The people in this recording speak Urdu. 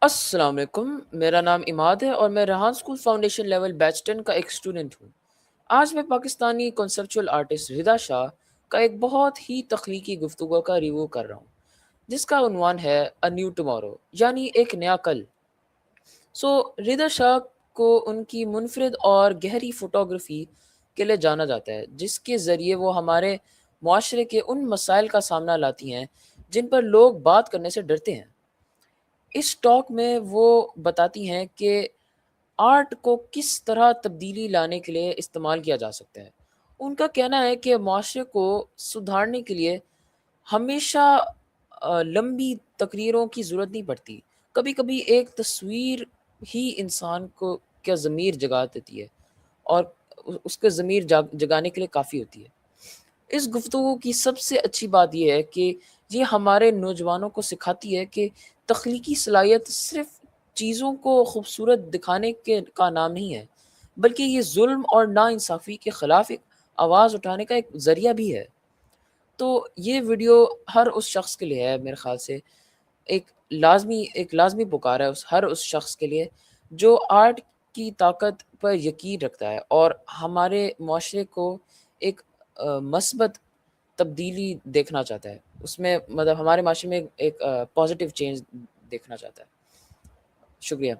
السلام علیکم، میرا نام اماد ہے اور میں ریحان اسکول فاؤنڈیشن لیول بیچ 10 کا ایک اسٹوڈنٹ ہوں۔ آج میں پاکستانی کنسپچول آرٹسٹ رضا شاہ کا ایک بہت ہی تخلیقی گفتگو کا ریویو کر رہا ہوں، جس کا عنوان ہے اے نیو ٹمارو، یعنی ایک نیا کل۔ رضا شاہ کو ان کی منفرد اور گہری فوٹوگرافی کے لیے جانا جاتا ہے، جس کے ذریعے وہ ہمارے معاشرے کے ان مسائل کا سامنا لاتی ہیں جن پر لوگ بات کرنے سے ڈرتے ہیں۔ اس ٹاک میں وہ بتاتی ہیں کہ آرٹ کو کس طرح تبدیلی لانے کے لیے استعمال کیا جا سکتا ہے۔ ان کا کہنا ہے کہ معاشرے کو سدھارنے کے لیے ہمیشہ لمبی تقریروں کی ضرورت نہیں پڑتی، کبھی کبھی ایک تصویر ہی انسان کو کیا ضمیر جگا دیتی ہے اور اس کے ضمیر جگانے کے لیے کافی ہوتی ہے۔ اس گفتگو کی سب سے اچھی بات یہ ہے کہ یہ ہمارے نوجوانوں کو سکھاتی ہے کہ تخلیقی صلاحیت صرف چیزوں کو خوبصورت دکھانے کا نام نہیں ہے، بلکہ یہ ظلم اور ناانصافی کے خلاف ایک آواز اٹھانے کا ایک ذریعہ بھی ہے۔ تو یہ ویڈیو ہر اس شخص کے لیے ہے، میرے خیال سے ایک لازمی پکار ہے ہر اس شخص کے لیے جو آرٹ کی طاقت پر یقین رکھتا ہے اور ہمارے معاشرے کو ایک مثبت تبدیلی دیکھنا چاہتا ہے، اس میں مطلب ہمارے معاشرے میں ایک پازیٹیو چینج دیکھنا چاہتا ہے۔ شکریہ۔